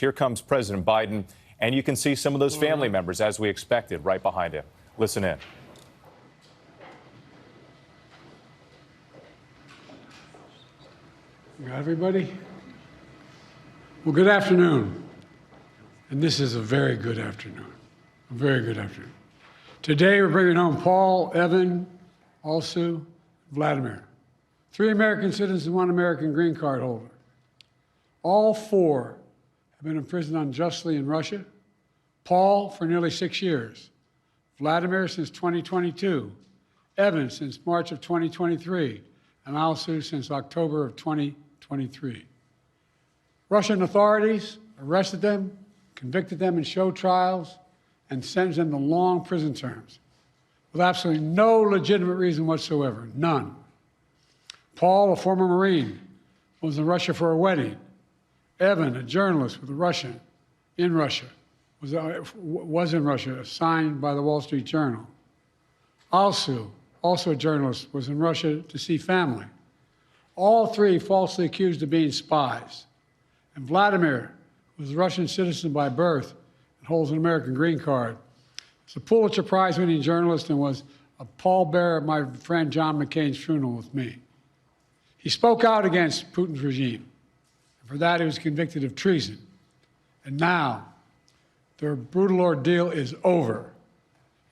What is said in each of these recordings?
Here comes President Biden, and you can see some of those family members, as we expected, right behind him. Listen in. You got everybody? Well, good afternoon. And this is a very good afternoon. A very good afternoon. Today, we're bringing home Paul, Evan, Alsu, Vladimir. 3 American citizens and 1 American green card holder. All 4 have been imprisoned unjustly in Russia. Paul for nearly 6 years. Vladimir since 2022. Evan since March of 2023. And Alsu since October of 2023. Russian authorities arrested them, convicted them in show trials, and sentenced them to long prison terms with absolutely no legitimate reason whatsoever, none. Paul, a former Marine, was in Russia for a wedding. Evan, a journalist with a Russian, in Russia, was in Russia, assigned by the Wall Street Journal. Alsu, also a journalist, was in Russia to see family. All 3 falsely accused of being spies. And Vladimir, who was a Russian citizen by birth and holds an American green card, is a Pulitzer Prize-winning journalist and was a pallbearer at my friend John McCain's funeral with me. He spoke out against Putin's regime. And for that, he was convicted of treason. And now, their brutal ordeal is over,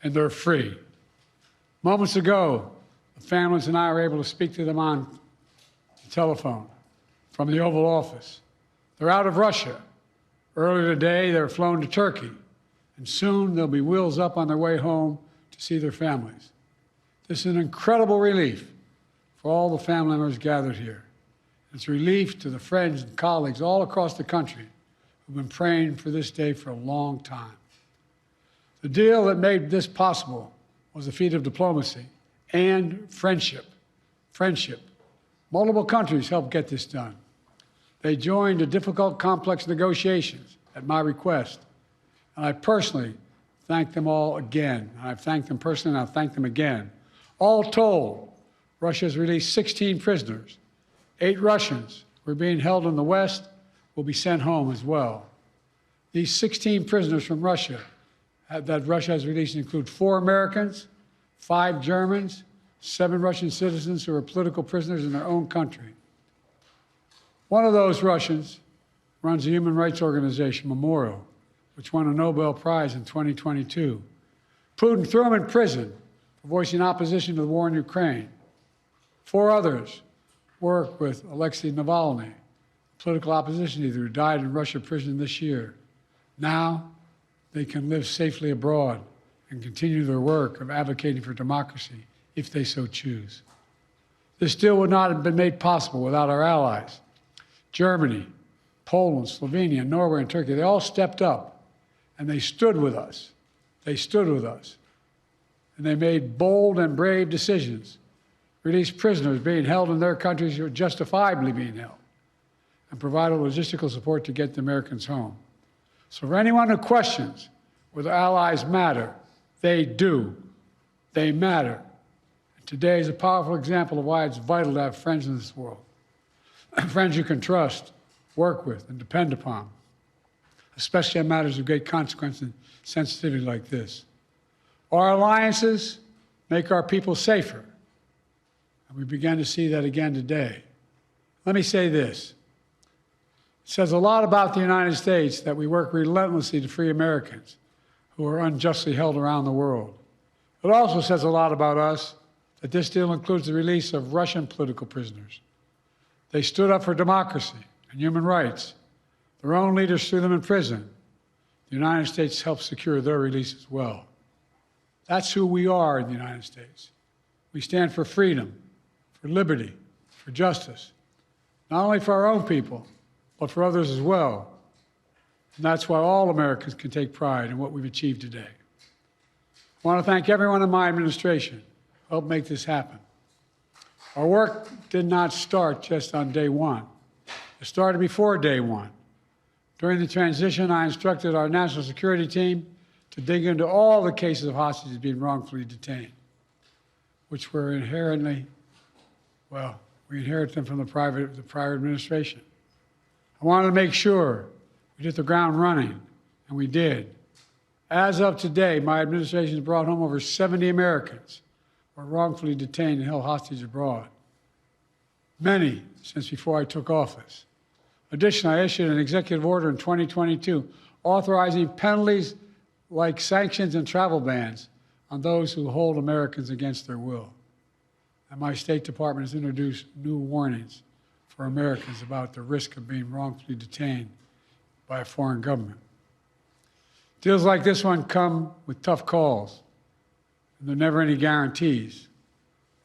and they're free. Moments ago, the families and I were able to speak to them on the telephone from the Oval Office. They're out of Russia. Earlier today, they were flown to Turkey, and soon they'll be wheels up on their way home to see their families. This is an incredible relief for all the family members gathered here. It's relief to the friends and colleagues all across the country who've been praying for this day for a long time. The deal that made this possible was a feat of diplomacy and friendship. Friendship. Multiple countries helped get this done. They joined the difficult, complex negotiations at my request. And I personally thank them all again. I've thanked them personally, and I'll thank them again. All told, Russia has released 16 prisoners. 8 Russians who are being held in the West will be sent home as well. These 16 prisoners from Russia that Russia has released include 4 Americans, 5 Germans, 7 Russian citizens who are political prisoners in their own country. One of those Russians runs a human rights organization, Memorial, which won a Nobel Prize in 2022. Putin threw him in prison for voicing opposition to the war in Ukraine. 4 others work with Alexei Navalny, political opposition leader who died in Russia prison this year. Now they can live safely abroad and continue their work of advocating for democracy if they so choose. This deal would not have been made possible without our allies. Germany, Poland, Slovenia, Norway, and Turkey, they all stepped up and they stood with us. They stood with us. And they made bold and brave decisions, released prisoners being held in their countries who are justifiably being held, and provided logistical support to get the Americans home. So for anyone who questions whether allies matter, they do. They matter. And today is a powerful example of why it's vital to have friends in this world. Friends you can trust, work with, and depend upon, especially on matters of great consequence and sensitivity like this. Our alliances make our people safer, and we began to see that again today. Let me say this. It says a lot about the United States that we work relentlessly to free Americans who are unjustly held around the world. It also says a lot about us that this deal includes the release of Russian political prisoners. They stood up for democracy and human rights. Their own leaders threw them in prison. The United States helped secure their release as well. That's who we are in the United States. We stand for freedom, for liberty, for justice, not only for our own people, but for others as well. And that's why all Americans can take pride in what we've achieved today. I want to thank everyone in my administration who helped make this happen. Our work did not start just on day one. It started before day one. During the transition, I instructed our national security team to dig into all the cases of hostages being wrongfully detained, which were inherently, well, we inherited them from the prior administration. I wanted to make sure We hit the ground running, and we did. As of today, my administration has brought home over 70 Americans who were wrongfully detained and held hostage abroad. Many since before I took office. Additionally, I issued an executive order in 2022 authorizing penalties like sanctions and travel bans on those who hold Americans against their will. And my State Department has introduced new warnings for Americans about the risk of being wrongfully detained by a foreign government. Deals like this one come with tough calls, and there are never any guarantees.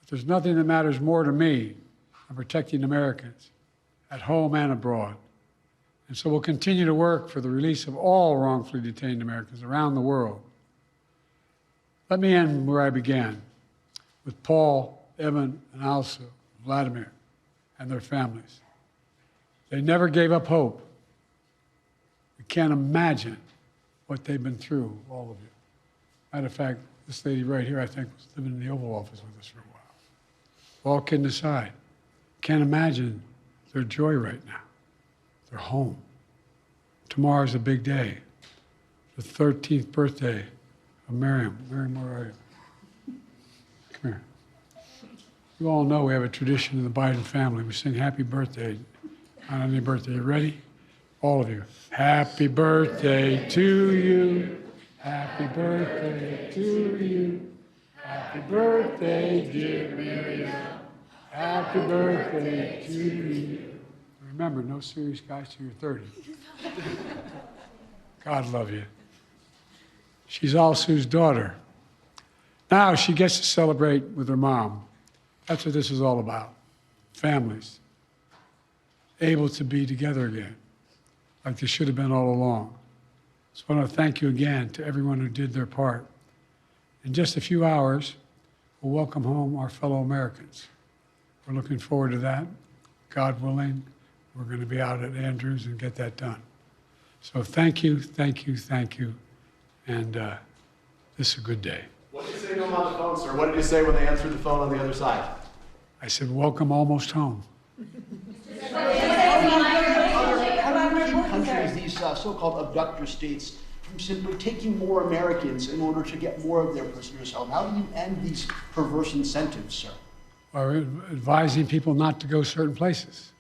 But there's nothing that matters more to me than protecting Americans at home and abroad. And so we'll continue to work for the release of all wrongfully detained Americans around the world. Let me end where I began, with Paul, Evan, and also Vladimir and their families. They never gave up hope. We can't imagine what they've been through, all of you. Matter of fact, this lady right here, I think, was living in the Oval Office with us for a while. All kidding aside, can't imagine their joy right now. They're home. Tomorrow's a big day, the 13th birthday of Miriam. Miriam, where are you? Come here. You all know we have a tradition in the Biden family. We sing happy birthday on any birthday. You ready? All of you. Happy birthday to you. Happy birthday to you. Happy birthday, dear Miriam. Happy birthday to you. Remember, no serious guys till you're 30. God love you. She's all Sue's daughter. Now she gets to celebrate with her mom. That's what this is all about. Families able to be together again, like they should have been all along. So I want to thank you again to everyone who did their part. In just a few hours, we'll welcome home our fellow Americans. We're looking forward to that. God willing, we're going to be out at Andrews and get that done. So thank you, thank you, thank you. And this is a good day. What did you say to them on the phone, sir? What did you say when they answered the phone on the other side? I said, welcome almost home. How do you countries, these so-called abductor states, from simply taking more Americans in order to get more of their prisoners home? How do you end these perverse incentives, sir? We're advising people not to go certain places.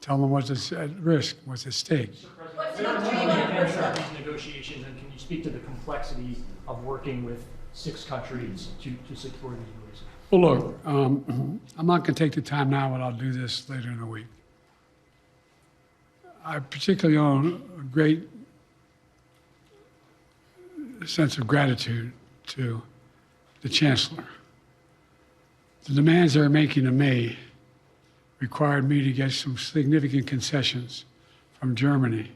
Tell them what's at risk, what's at stake. What's the these negotiations, and can you speak to the complexities of working with 6 countries to secure these releases? Well, look, I'm not going to take the time now, but I'll do this later in the week. I particularly owe a great sense of gratitude to the Chancellor. The demands they're making of me required me to get some significant concessions from Germany,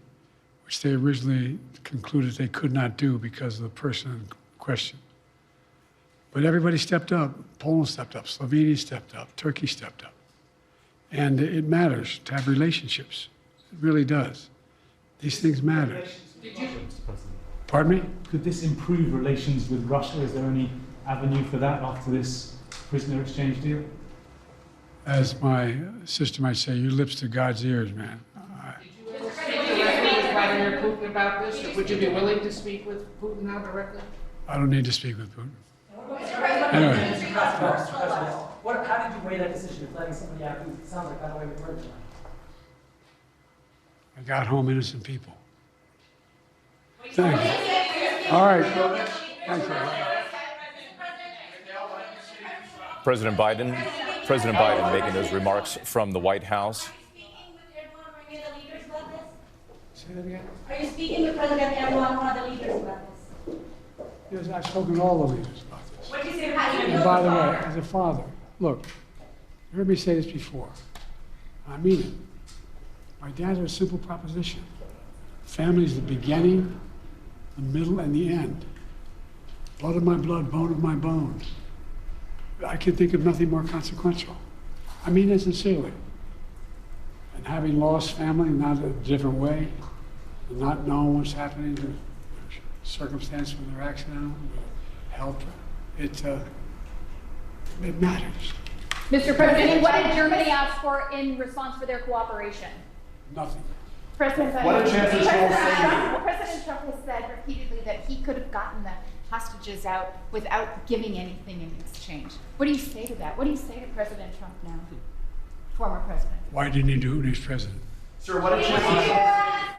which they originally concluded they could not do because of the person in question. But everybody stepped up. Poland stepped up, Slovenia stepped up, Turkey stepped up. And it matters to have relationships. It really does. These things matter. Pardon me? Could this improve relations with Russia? Is there any avenue for that after this prisoner exchange deal? As my sister might say, your lips to God's ears, man. Did you speak with Vladimir Putin about this, or would you be willing to speak with Putin now directly? I don't need to speak with Putin. Anyway. How did you weigh that decision of letting somebody out who sounds like, by the way, we heard tonight? I got home innocent people. Thank you. All right. Thanks a lot. President Biden making those remarks from the White House. Say that again? Are you speaking with President Erdogan, one of the leaders about this? Yes, I've spoken to all the leaders about this. What do you say? How do you And by the way, as a father, look, you heard me say this before. I mean it. My dad had a simple proposition. Family is the beginning, the middle, and the end. Blood of my blood, bone of my bone. I can think of nothing more consequential. I mean it sincerely. And having lost family, not a different way, and not knowing what's happening, the circumstance when they're accidental, health, it matters. Mr. President, what did Germany ask for in response for their cooperation? Nothing. President What did Chancellor Scholl say? President Trump has said repeatedly that he could have gotten the hostages out without giving anything in exchange. What do you say to that? What do you say to President Trump now, former president? Why didn't he do it when he was president? Sir, what did Chancellor Scholl